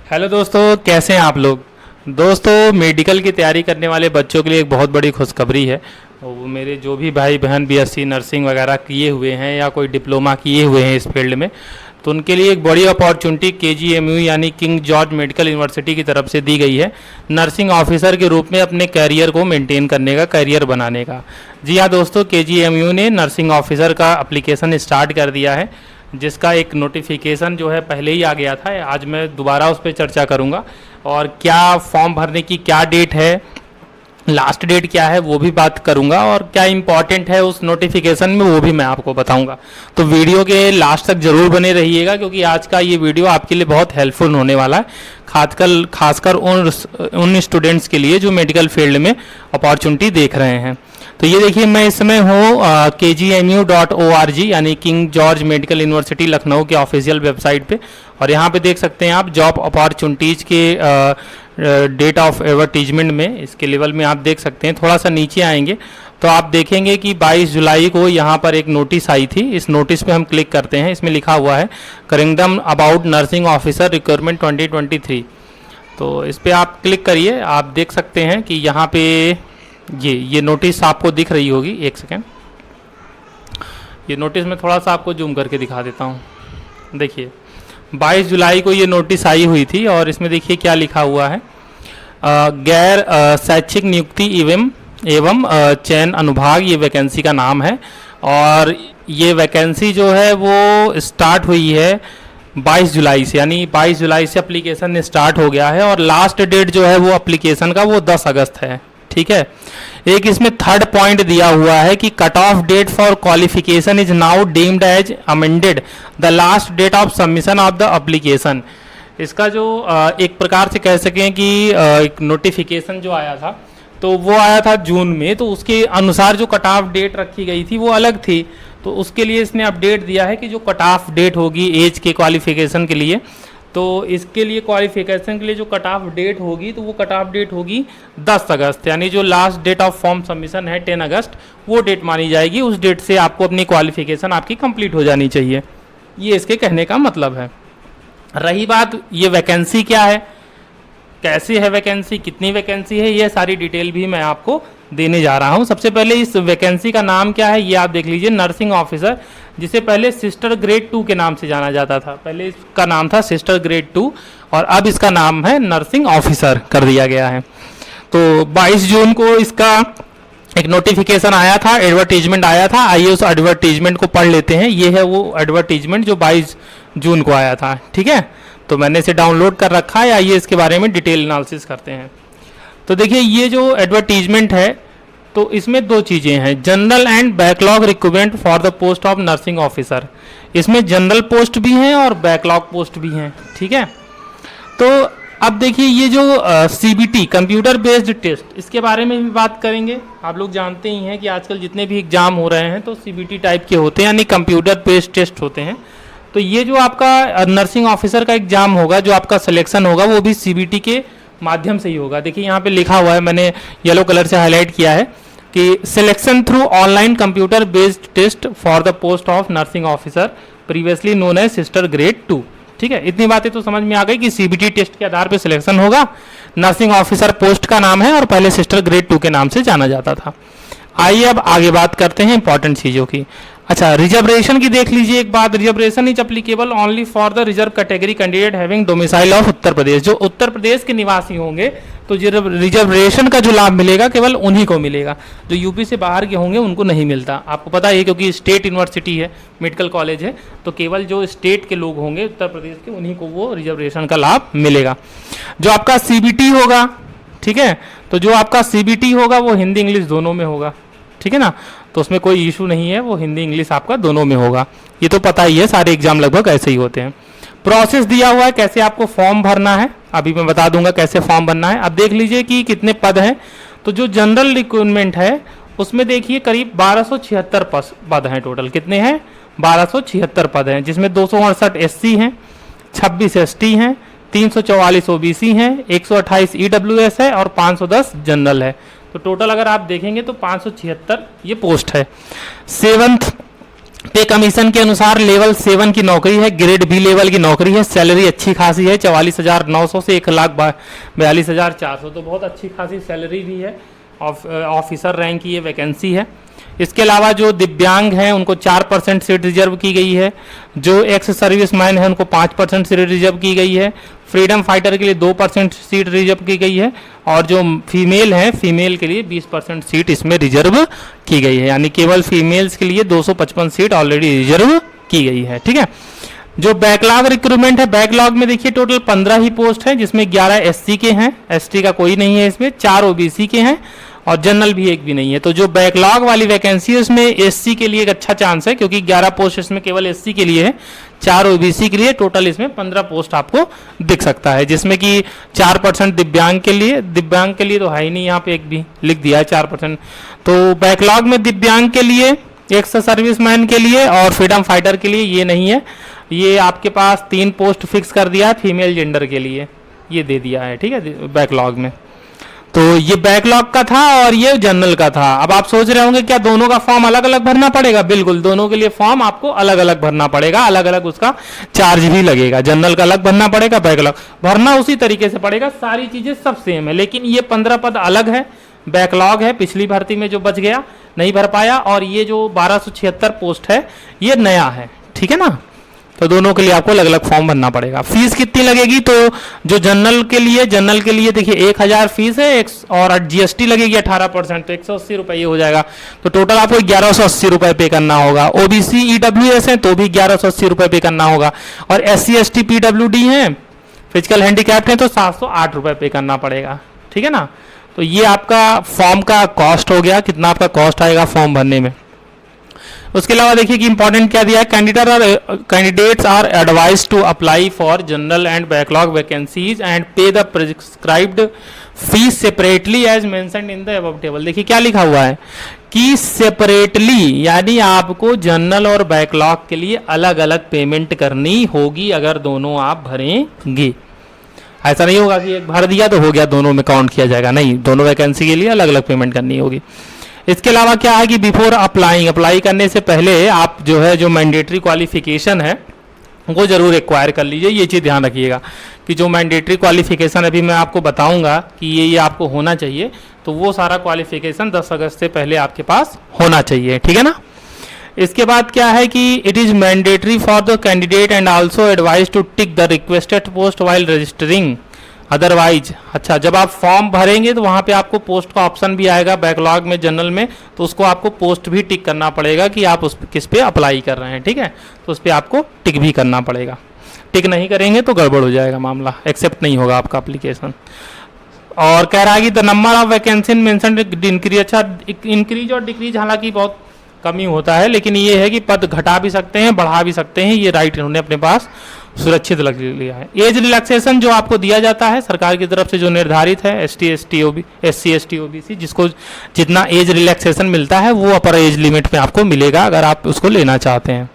Hello दोस्तों, कैसे हैं आप लोग। दोस्तों, मेडिकल की तैयारी करने वाले बच्चों के लिए एक बहुत बड़ी खुशखबरी है। वो मेरे जो भी भाई बहन बीएससी नर्सिंग वगैरह किए हुए हैं या कोई डिप्लोमा किए हुए हैं इस फील्ड में, तो उनके लिए एक बड़ी अपॉर्चुनिटी केजीएमयू यानी किंग जॉर्ज मेडिकल यूनिवर्सिटी की तरफ से दी गई है, नर्सिंग ऑफिसर के रूप में अपने कैरियर को मेंटेन करने का, कैरियर बनाने का। जी हाँ दोस्तों, केजीएमयू ने नर्सिंग ऑफिसर का एप्लीकेशन स्टार्ट कर दिया है, जिसका एक नोटिफिकेशन जो है पहले ही आ गया था। आज मैं दोबारा उस पर चर्चा करूंगा और क्या फॉर्म भरने की क्या डेट है, लास्ट डेट क्या है वो भी बात करूंगा, और क्या इंपॉर्टेंट है उस नोटिफिकेशन में वो भी मैं आपको बताऊंगा। तो वीडियो के लास्ट तक जरूर बने रहिएगा, क्योंकि आज का ये वीडियो आपके लिए बहुत हेल्पफुल होने वाला है, खासकर उन स्टूडेंट्स के लिए जो मेडिकल फील्ड में अपॉर्चुनिटी देख रहे हैं। तो ये देखिए, मैं इस समय हूँ kgmu.org यानी king George medical university Lucknow के ऑफिशियल वेबसाइट पे, और यहाँ पे देख सकते हैं आप जॉब अपॉर्चुनिटीज़ के डेट ऑफ एडवर्टीजमेंट में, इसके लेवल में आप देख सकते हैं। थोड़ा सा नीचे आएंगे तो आप देखेंगे कि 22 जुलाई को यहाँ पर एक नोटिस आई थी। इस नोटिस पे हम क्लिक करते हैं। इसमें लिखा हुआ है करिंगडम अबाउट नर्सिंग ऑफिसर रिक्वायरमेंट 2023। तो इस पर आप क्लिक करिए। आप देख सकते हैं कि यहाँ पे ये नोटिस आपको दिख रही होगी। एक सेकेंड, ये नोटिस में थोड़ा सा आपको जूम करके दिखा देता हूँ। देखिए, 22 जुलाई को ये नोटिस आई हुई थी, और इसमें देखिए क्या लिखा हुआ है। गैर शैक्षिक नियुक्ति एवं चयन अनुभाग, ये वैकेंसी का नाम है। और ये वैकेंसी जो है वो स्टार्ट हुई है 22 जुलाई से, यानी 22 जुलाई से एप्लीकेशन स्टार्ट हो गया है, और लास्ट डेट जो है वो एप्लीकेशन का वो 10 अगस्त है। ठीक है। एक इसमें थर्ड पॉइंट दिया हुआ है कि cut off date for qualification is now deemed as amended the last date of submission of the application. इसका जो एक प्रकार से कह सकें कि एक नोटिफिकेशन जो आया था, तो वो आया था जून में, तो उसके अनुसार जो कट ऑफ डेट रखी गई थी वो अलग थी। तो उसके लिए इसने अपडेट दिया है कि जो कट ऑफ डेट होगी एज के क्वालिफिकेशन के लिए, तो इसके लिए क्वालिफिकेशन के लिए जो कट ऑफ डेट होगी, तो वो कट ऑफ डेट होगी 10 अगस्त, यानी जो last date of form submission है 10 अगस्त, वो डेट मानी जाएगी। उस डेट से आपको अपनी क्वालिफिकेशन आपकी कंप्लीट हो जानी चाहिए। ये इसके कहने का मतलब है। रही बात ये वैकेंसी क्या है, कैसी है वैकेंसी, कितनी वैकेंसी है, ये सारी डिटेल भी मैं आपको देने जा रहा हूँ। सबसे पहले इस वैकेंसी का नाम क्या है ये आप देख लीजिए। नर्सिंग ऑफिसर, जिसे पहले सिस्टर ग्रेड 2 के नाम से जाना जाता था। पहले इसका नाम था सिस्टर ग्रेड 2, और अब इसका नाम है नर्सिंग ऑफिसर कर दिया गया है। तो 22 जून को इसका एक नोटिफिकेशन आया था, एडवर्टीजमेंट आया था। आइए उस एडवर्टीजमेंट को पढ़ लेते हैं। ये है वो एडवर्टीजमेंट जो 22 जून को आया था। ठीक है, तो मैंने इसे डाउनलोड कर रखा है। आइए इसके बारे में डिटेल एनालिसिस करते हैं। तो देखिए, ये जो एडवर्टीजमेंट है, तो इसमें दो चीज़ें हैं, general and backlog recruitment for the post of nursing officer. इसमें जनरल पोस्ट भी हैं और बैकलॉग पोस्ट भी हैं। ठीक है, तो अब देखिए, ये जो सीबीटी कंप्यूटर बेस्ड टेस्ट, इसके बारे में भी बात करेंगे। आप लोग जानते ही हैं कि आजकल जितने भी एग्जाम हो रहे हैं तो सीबीटी टाइप के होते हैं, यानी कंप्यूटर बेस्ड टेस्ट होते हैं। तो ये जो आपका नर्सिंग ऑफिसर का एग्जाम होगा, जो आपका सिलेक्शन होगा, वो भी सीबीटी के माध्यम से ही होगा। देखिए यहाँ पे लिखा हुआ है, मैंने येलो कलर से हाईलाइट किया है कि selection through online computer based test for the post of nursing officer previously known as sister grade 2। ठीक है, इतनी बातें तो समझ में आ गई कि सीबीटी टेस्ट के आधार पर सिलेक्शन होगा। नर्सिंग ऑफिसर पोस्ट का नाम है और पहले सिस्टर ग्रेड 2 के नाम से जाना जाता था। आइए अब आगे बात करते हैं इंपॉर्टेंट चीज़ों की। अच्छा, रिजर्वेशन की देख लीजिए एक बात। Reservation is applicable only for the reserve category candidate having domicile of Uttar Pradesh. जो उत्तर प्रदेश के निवासी होंगे, तो रिजर्वेशन का जो लाभ मिलेगा केवल उन्हीं को मिलेगा। जो यूपी से बाहर के होंगे उनको नहीं मिलता। आपको पता है, क्योंकि स्टेट यूनिवर्सिटी है, मेडिकल कॉलेज है, तो केवल जो स्टेट के लोग होंगे उत्तर प्रदेश के, उन्हीं को वो रिजर्वेशन का लाभ मिलेगा। जो आपका सीबीटी होगा, ठीक है, तो जो आपका सीबीटी होगा वो हिंदी इंग्लिश दोनों में होगा। ठीक है ना, तो उसमें कोई इशू नहीं है, वो हिंदी इंग्लिश आपका दोनों में होगा। ये तो पता ही है, सारे एग्जाम लगभग ऐसे ही होते हैं। प्रोसेस दिया हुआ है कैसे आपको फॉर्म भरना है, अभी मैं बता दूंगा कैसे फॉर्म भरना है। अब देख लीजिए कि कितने पद हैं। तो जो जनरल रिक्रूटमेंट है उसमें देखिए करीब 1276 पद हैं टोटल। कितने हैं? 1276 पद हैं, जिसमें 268 SC हैं, 26 ST हैं, 344 OBC हैं, 128 EWS है और 510 जनरल है। तो टोटल अगर आप देखेंगे तो 576 ये पोस्ट है। 7th पे कमीशन के अनुसार लेवल 7 की नौकरी है, ग्रेड बी लेवल की नौकरी है, सैलरी अच्छी खासी है 44,900 से 1,42,400, तो बहुत अच्छी खासी सैलरी भी है। ऑफिसर रैंक की ये वैकेंसी है। इसके अलावा जो दिव्यांग हैं उनको 4% सीट रिजर्व की गई है, जो एक्स सर्विसमैन है उनको 5% सीट रिजर्व की गई है, फ्रीडम फाइटर के लिए 2% सीट रिजर्व की गई है, और जो फीमेल है फीमेल के लिए 20% सीट इसमें रिजर्व की गई है, यानी केवल फीमेल्स के लिए 255 सीट ऑलरेडी रिजर्व की गई है। ठीक है, जो बैकलॉग रिक्रूटमेंट है, बैकलॉग में देखिए टोटल 15 ही पोस्ट है, जिसमें 11 एससी के हैं, एसटी का कोई नहीं है इसमें, 4 ओबीसी के हैं और जनरल भी एक भी नहीं है। तो जो बैकलॉग वाली वैकेंसी है उसमें एससी के लिए एक अच्छा चांस है, क्योंकि 11 पोस्ट इसमें केवल एससी के लिए है, 4 ओबीसी के लिए, टोटल इसमें 15 पोस्ट आपको दिख सकता है, जिसमें कि 4% दिव्यांग के लिए तो है ही नहीं, यहाँ पे एक भी लिख दिया है 4%। तो बैकलॉग में दिव्यांग के लिए, एक्स सर्विसमैन के लिए और फ्रीडम फाइटर के लिए ये नहीं है। ये आपके पास 3 पोस्ट फिक्स कर दिया है फीमेल जेंडर के लिए, ये दे दिया है। ठीक है, बैकलॉग में तो ये बैकलॉग का था और ये जनरल का था। अब आप सोच रहे होंगे क्या दोनों का फॉर्म अलग अलग भरना पड़ेगा? बिल्कुल, दोनों के लिए फॉर्म आपको अलग अलग भरना पड़ेगा, अलग अलग उसका चार्ज भी लगेगा। जनरल का अलग भरना पड़ेगा, बैकलॉग भरना उसी तरीके से पड़ेगा, सारी चीजें सब सेम है, लेकिन ये 15 पद अलग है, बैकलॉग है, पिछली भर्ती में जो बच गया नहीं भर पाया, और ये जो 1276 पोस्ट है ये नया है। ठीक है ना, तो दोनों के लिए आपको अलग अलग फॉर्म भरना पड़ेगा। फीस कितनी लगेगी? तो जो जनरल के लिए देखिए 1000 फीस है, और जीएसटी लगेगी 18%, तो 180 रुपये हो जाएगा। तो टोटल आपको 1180 रुपये पे करना होगा। ओबीसी ईडब्ल्यूएस है तो भी 1180 रुपये पे करना होगा, और एससी एसटी पीडब्ल्यूडी है, फिजिकल हैंडीकैप्ड है तो 708 रुपये पे करना पड़ेगा। ठीक है ना, तो ये आपका फॉर्म का कॉस्ट हो गया, कितना आपका कॉस्ट आएगा फॉर्म भरने में। उसके अलावा देखिए कि इंपॉर्टेंट क्या दिया है, candidates are advise to apply for general and backlog vacancies and pay the prescribed fees separately as mentioned in the above table. देखिए क्या लिखा हुआ है कि सेपरेटली, यानी आपको जनरल और बैकलॉग के लिए अलग अलग पेमेंट करनी होगी अगर दोनों आप भरेंगे। ऐसा नहीं होगा कि एक भर दिया तो हो गया, दोनों में काउंट किया जाएगा, नहीं, दोनों वैकेंसी के लिए अलग अलग पेमेंट करनी होगी। इसके अलावा क्या है कि बिफोर अप्लाई करने से पहले आप जो मैंडेटरी क्वालिफिकेशन है वो जरूर एक्वायर कर लीजिए। ये चीज़ ध्यान रखिएगा कि जो मैंडेटरी क्वालिफिकेशन अभी मैं आपको बताऊंगा कि ये आपको होना चाहिए, तो वो सारा क्वालिफिकेशन 10 अगस्त से पहले आपके पास होना चाहिए। ठीक है ना, इसके बाद क्या है कि it is mandatory for the candidate and also advise to tick the requested post while registering otherwise. अच्छा, जब आप फॉर्म भरेंगे तो वहाँ पे आपको पोस्ट का ऑप्शन भी आएगा बैकलॉग में, जनरल में, तो उसको आपको पोस्ट भी टिक करना पड़ेगा कि आप उस किस पे अप्लाई कर रहे हैं। ठीक है, तो उस पर आपको टिक भी करना पड़ेगा, टिक नहीं करेंगे तो गड़बड़ हो जाएगा मामला, एक्सेप्ट नहीं होगा आपका एप्लीकेशन। और कह रहा है कि the number of vacancy mentioned increase. अच्छा, इंक्रीज और डिक्रीज हालांकि बहुत कमी होता है, लेकिन ये है कि पद घटा भी सकते हैं, बढ़ा भी सकते हैं, ये राइट इन्होंने अपने पास सुरक्षित लग लिया है। एज रिलैक्सेशन जो आपको दिया जाता है सरकार की तरफ से, जो निर्धारित है एससी एसटी ओबीसी, जिसको जितना एज रिलैक्सेशन मिलता है वो अपर एज लिमिट में आपको मिलेगा अगर आप उसको लेना चाहते हैं,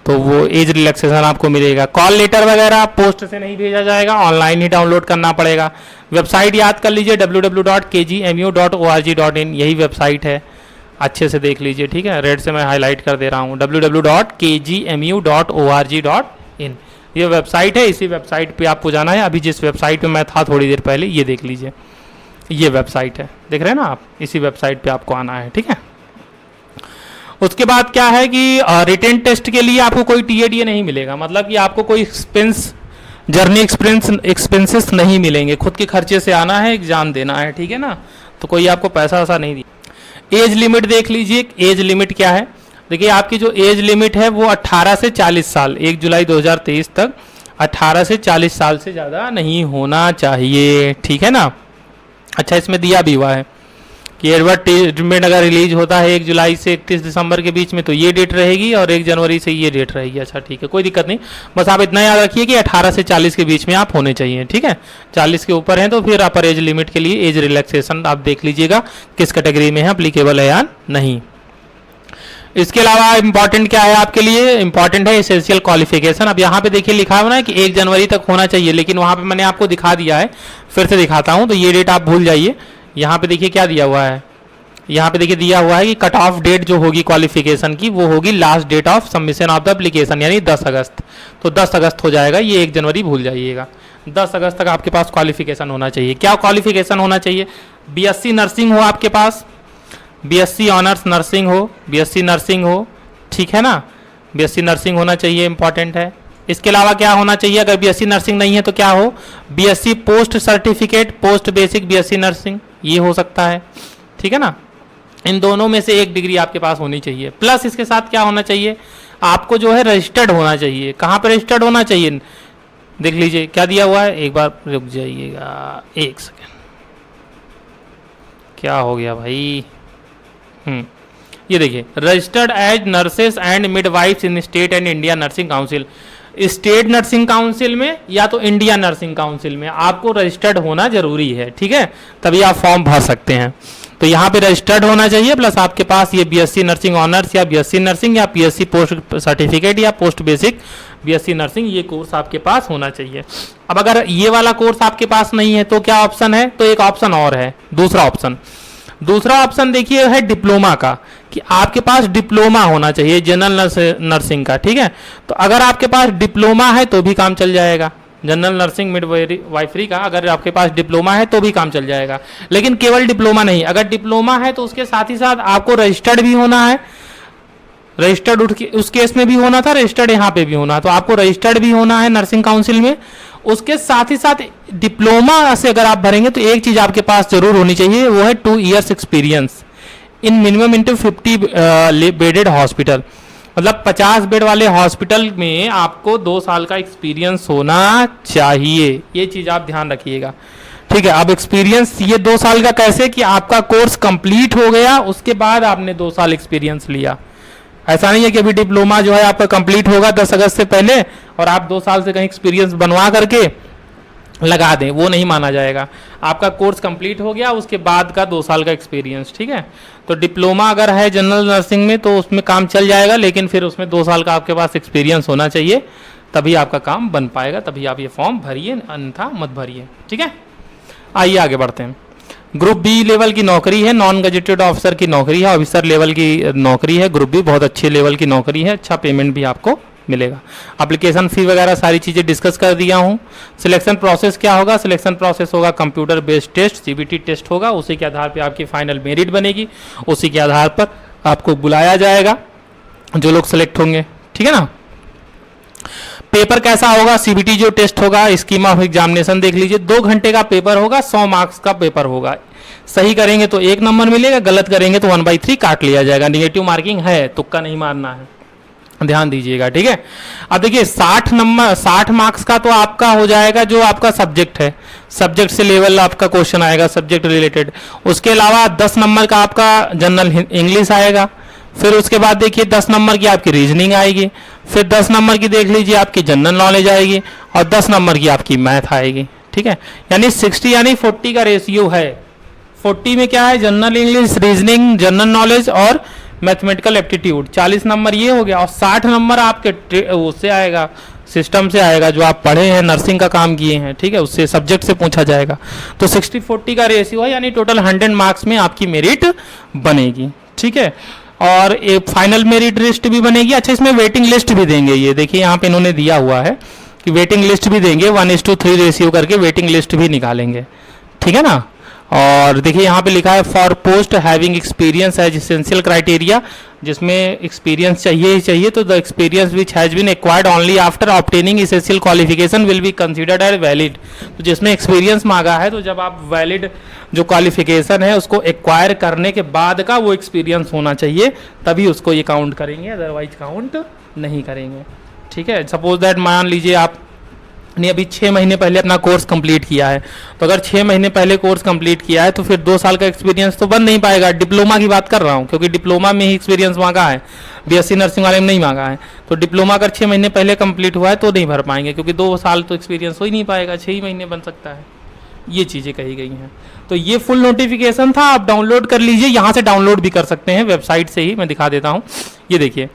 तो वो एज रिलैक्सेशन आपको मिलेगा। कॉल लेटर वगैरह पोस्ट से नहीं भेजा जाएगा, ऑनलाइन ही डाउनलोड करना पड़ेगा। वेबसाइट याद कर लीजिए www.kgmu.org.in, यही वेबसाइट है, अच्छे से देख लीजिए। ठीक है, रेड से मैं हाईलाइट कर दे रहा हूँ, www.kgmu.org.in ये वेबसाइट है। इसी वेबसाइट पे आपको जाना है। अभी जिस वेबसाइट पे मैं था थोड़ी देर पहले, ये देख लीजिए, ये वेबसाइट है, देख रहे हैं ना आप, इसी वेबसाइट पे आपको आना है। ठीक है, उसके बाद क्या है कि रिटेन टेस्ट के लिए आपको कोई टीएडीए नहीं मिलेगा, मतलब कि आपको कोई जर्नी एक्सपेंसेस नहीं मिलेंगे, खुद के खर्चे से आना है, एग्जाम देना है। ठीक है ना, तो कोई आपको पैसा वैसा नहीं दिया। एज लिमिट देख लीजिए, एज लिमिट क्या है, देखिए आपकी जो एज लिमिट है वो 18 से 40 साल, 1 जुलाई 2023 तक 18 से 40 साल से ज़्यादा नहीं होना चाहिए। ठीक है ना, अच्छा, इसमें दिया भी हुआ है कि एडवर्टाइजमेंट अगर रिलीज होता है 1 जुलाई से 31 दिसंबर के बीच में तो ये डेट रहेगी, और 1 जनवरी से ये डेट रहेगी। अच्छा ठीक है, कोई दिक्कत नहीं, बस आप इतना याद रखिए कि 18 से 40 के बीच में आप होने चाहिए। ठीक है, 40 के ऊपर हैं तो फिर अपर एज लिमिट के लिए एज रिलैक्सेशन आप देख लीजिएगा किस कैटेगरी में है, अप्लीकेबल है या नहीं। इसके अलावा इंपॉर्टेंट क्या है आपके लिए, इंपॉर्टेंट है एसेंशियल क्वालिफिकेशन। अब यहाँ पे देखिए लिखा हुआ है कि 1 जनवरी तक होना चाहिए, लेकिन वहाँ पे मैंने आपको दिखा दिया है, फिर से दिखाता हूँ, तो ये डेट आप भूल जाइए। यहाँ पे देखिए क्या दिया हुआ है, यहाँ पे देखिए दिया हुआ है कि कट ऑफ डेट जो होगी क्वालिफिकेशन की वो होगी last date of submission of the application, यानी 10 अगस्त। तो 10 अगस्त हो जाएगा, ये 1 जनवरी भूल जाइएगा। 10 अगस्त तक आपके पास क्वालिफिकेशन होना चाहिए। क्या क्वालिफिकेशन होना चाहिए? बीएससी नर्सिंग हो आपके पास, बीएससी ऑनर्स नर्सिंग हो, बीएससी नर्सिंग हो, ठीक है ना, बीएससी नर्सिंग होना चाहिए, इंपॉर्टेंट है। इसके अलावा क्या होना चाहिए? अगर बीएससी नर्सिंग नहीं है तो क्या हो? BSc post certificate, post basic BSc nursing, ये हो सकता है, ठीक है ना। इन दोनों में से एक डिग्री आपके पास होनी चाहिए। प्लस इसके साथ क्या होना चाहिए? आपको जो है रजिस्टर्ड होना चाहिए। कहाँ पर रजिस्टर्ड होना चाहिए? देख लीजिए क्या दिया हुआ है, एक बार रुक जाइएगा, एक सेकेंड, क्या हो गया भाई? ये देखिए, registered as nurses and midwifes in state and India nursing council. State nursing council में या तो इंडिया नर्सिंग काउंसिल में आपको रजिस्टर्ड होना जरूरी है, ठीक है, तभी आप फॉर्म भर सकते हैं। तो यहाँ पे रजिस्टर्ड होना चाहिए, प्लस आपके पास ये बीएससी नर्सिंग ऑनर्स या बीएससी नर्सिंग या पीएससी पोस्ट सर्टिफिकेट या पोस्ट बेसिक बीएससी नर्सिंग, ये कोर्स आपके पास होना चाहिए। अब अगर ये वाला कोर्स आपके पास नहीं है तो क्या ऑप्शन है? तो एक ऑप्शन और है, दूसरा ऑप्शन देखिए है डिप्लोमा का, कि आपके पास डिप्लोमा होना चाहिए जनरल नर्सिंग का, ठीक है। तो अगर आपके पास डिप्लोमा है तो भी काम चल जाएगा, जनरल नर्सिंग मिडवाइफरी का अगर आपके पास डिप्लोमा है तो भी काम चल जाएगा। लेकिन केवल डिप्लोमा नहीं, अगर डिप्लोमा है तो उसके साथ ही साथ आपको रजिस्टर्ड भी होना है। रजिस्टर्ड उस केस में भी होना था, रजिस्टर्ड यहाँ पे भी होना, तो आपको रजिस्टर्ड भी होना है नर्सिंग काउंसिल में। उसके साथ ही साथ डिप्लोमा से अगर आप भरेंगे तो एक चीज आपके पास जरूर होनी चाहिए, वो है 2 years experience in minimum into 50 bedded hospital. मतलब 50 बेड वाले हॉस्पिटल में आपको 2 साल का एक्सपीरियंस होना चाहिए, ये चीज आप ध्यान रखिएगा, ठीक है। अब एक्सपीरियंस ये 2 साल का कैसे? कि आपका कोर्स कंप्लीट हो गया, उसके बाद आपने 2 साल एक्सपीरियंस लिया। ऐसा नहीं है कि अभी डिप्लोमा जो है आपका कंप्लीट होगा 10 अगस्त से पहले और आप 2 साल से कहीं एक्सपीरियंस बनवा करके लगा दें, वो नहीं माना जाएगा। आपका कोर्स कंप्लीट हो गया, उसके बाद का 2 साल का एक्सपीरियंस, ठीक है। तो डिप्लोमा अगर है जनरल नर्सिंग में तो उसमें काम चल जाएगा, लेकिन फिर उसमें 2 साल का आपके पास एक्सपीरियंस होना चाहिए, तभी आपका काम बन पाएगा, तभी आप ये फॉर्म भरिए, अन्यथा मत भरिए, ठीक है। आइए आगे बढ़ते हैं। ग्रुप बी लेवल की नौकरी है, नॉन गजेटेड ऑफिसर की नौकरी है, ऑफिसर लेवल की नौकरी है। ग्रुप बी बहुत अच्छे लेवल की नौकरी है, अच्छा पेमेंट भी आपको मिलेगा। एप्लीकेशन फी वगैरह सारी चीज़ें डिस्कस कर दिया हूँ। सिलेक्शन प्रोसेस क्या होगा? सिलेक्शन प्रोसेस होगा computer based test, CBT test होगा, उसी के आधार पर आपकी फाइनल मेरिट बनेगी, उसी के आधार पर आपको बुलाया जाएगा जो लोग सेलेक्ट होंगे, ठीक है ना। पेपर कैसा होगा? सीबीटी जो टेस्ट होगा, स्कीम ऑफ एग्जामिनेशन देख लीजिए, 2 घंटे का पेपर होगा, 100 मार्क्स का पेपर होगा। सही करेंगे तो 1 नंबर मिलेगा, गलत करेंगे तो 1/3 काट लिया जाएगा। निगेटिव मार्किंग है, तुक्का नहीं मारना है, ध्यान दीजिएगा, ठीक है। अब देखिए 60 मार्क्स का तो आपका हो जाएगा जो आपका सब्जेक्ट है, सब्जेक्ट से लेवल आपका क्वेश्चन आएगा सब्जेक्ट रिलेटेड। उसके अलावा 10 नंबर का आपका जनरल इंग्लिश आएगा, फिर उसके बाद देखिए 10 नंबर की आपकी रीजनिंग आएगी, फिर 10 नंबर की देख लीजिए आपकी जनरल नॉलेज आएगी, और 10 नंबर की आपकी मैथ आएगी, ठीक है। यानी 60 यानी 40 का रेशियो है। 40 में क्या है? General English, reasoning, general knowledge और मैथमेटिकल एप्टीट्यूड। 40 नंबर ये हो गया, और 60 नंबर आपके उससे आएगा, सिस्टम से आएगा, जो आप पढ़े हैं, नर्सिंग का काम किए हैं, ठीक है, उससे सब्जेक्ट से पूछा जाएगा। तो 60-40 का रेशियो है, यानी टोटल 100 मार्क्स में आपकी मेरिट बनेगी, ठीक है। और एक फाइनल मेरिट लिस्ट भी बनेगी। अच्छा, इसमें वेटिंग लिस्ट भी देंगे, ये देखिए यहाँ पे इन्होंने दिया हुआ है कि वेटिंग लिस्ट भी देंगे, 1:3 रेशियो करके वेटिंग लिस्ट भी निकालेंगे, ठीक है ना। और देखिए यहाँ पे लिखा है for post having experience as essential criteria, जिसमें एक्सपीरियंस चाहिए ही चाहिए, तो the experience which has been acquired only after obtaining essential qualification will be considered as valid. तो जिसमें एक्सपीरियंस मांगा है, तो जब आप वैलिड जो क्वालिफिकेशन है उसको एक्वायर करने के बाद का वो एक्सपीरियंस होना चाहिए, तभी उसको ये काउंट करेंगे, अदरवाइज काउंट नहीं करेंगे, ठीक है। सपोज दैट मान लीजिए आप ने अभी 6 महीने पहले अपना कोर्स कंप्लीट किया है, तो अगर 6 महीने पहले कोर्स कंप्लीट किया है तो फिर 2 साल का एक्सपीरियंस तो बन नहीं पाएगा। डिप्लोमा की बात कर रहा हूँ, क्योंकि डिप्लोमा में ही एक्सपीरियंस मांगा है, बीएससी नर्सिंग वाले में नहीं मांगा है। तो डिप्लोमा अगर 6 महीने पहले कंप्लीट हुआ है तो नहीं भर पाएंगे, क्योंकि 2 साल तो एक्सपीरियंस हो ही नहीं पाएगा, 6 ही महीने बन सकता है। ये चीज़ें कही गई हैं। तो ये फुल नोटिफिकेशन था, आप डाउनलोड कर लीजिए, यहाँ से डाउनलोड भी कर सकते हैं वेबसाइट से ही, मैं दिखा देता हूँ। ये देखिए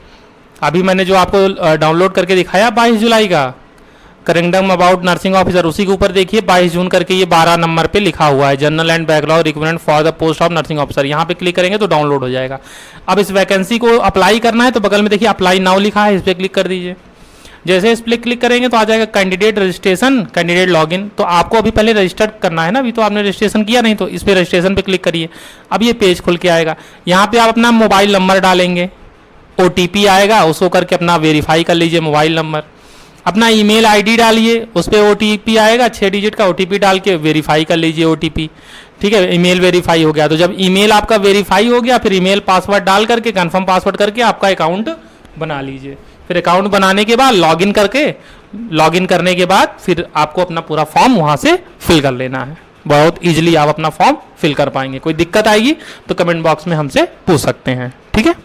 अभी मैंने जो आपको डाउनलोड करके दिखाया 22 जुलाई का, करिंगडम अबाउट नर्सिंग ऑफिसर, उसी के ऊपर देखिए 22 जून करके ये 12 नंबर पे लिखा हुआ है, general and backlog requirement for the post of nursing officer. यहाँ पे क्लिक करेंगे तो डाउनलोड हो जाएगा। अब इस वैकेंसी को अप्लाई करना है तो बगल में देखिए अप्लाई नाउ लिखा है, इस पर क्लिक कर दीजिए। जैसे इस पर क्लिक करेंगे तो आ जाएगा कैंडिडेट रजिस्ट्रेशन, कैंडिडेट लॉगिन। तो आपको अभी पहले रजिस्टर करना है ना, अभी तो आपने रजिस्ट्रेशन किया नहीं, तो इस पर रजिस्ट्रेशन पे क्लिक करिए। अब ये पेज खुल के आएगा, यहाँ पे आप अपना मोबाइल नंबर डालेंगे, OTP आएगा, उसको करके अपना वेरीफाई कर लीजिए मोबाइल नंबर। अपना ईमेल ID डालिए, उस पर OTP आएगा, 6 डिजिट का OTP डाल के वेरीफाई कर लीजिए OTP। ठीक है, ईमेल वेरीफाई हो गया। तो जब ईमेल आपका वेरीफाई हो गया, फिर ईमेल पासवर्ड डाल करके कन्फर्म पासवर्ड करके आपका अकाउंट बना लीजिए। फिर अकाउंट बनाने के बाद लॉगिन करने के बाद फिर आपको अपना पूरा फॉर्म वहाँ से फिल कर लेना है। बहुत ईजिली आप अपना फॉर्म फिल कर पाएंगे। कोई दिक्कत आएगी तो कमेंट बॉक्स में हमसे पूछ सकते हैं। ठीक है,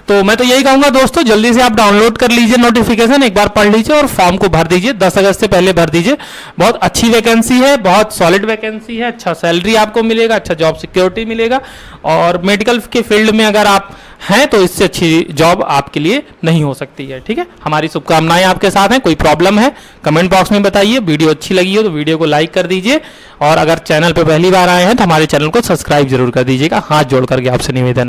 तो मैं तो यही कहूंगा दोस्तों, जल्दी से आप डाउनलोड कर लीजिए नोटिफिकेशन, एक बार पढ़ लीजिए और फॉर्म को भर दीजिए। 10 अगस्त से पहले भर दीजिए। बहुत अच्छी वैकेंसी है, बहुत सॉलिड वैकेंसी है, अच्छा सैलरी आपको मिलेगा, अच्छा जॉब सिक्योरिटी मिलेगा। और मेडिकल के फील्ड में अगर आप हैं तो इससे अच्छी जॉब आपके लिए नहीं हो सकती है। ठीक है, हमारी शुभकामनाएं आपके साथ हैं। कोई प्रॉब्लम है कमेंट बॉक्स में बताइए। वीडियो अच्छी लगी हो तो वीडियो को लाइक कर दीजिए, और अगर चैनल पर पहली बार आए हैं तो हमारे चैनल को सब्सक्राइब जरूर कर दीजिएगा। हाथ जोड़ करके आपसे निवेदन।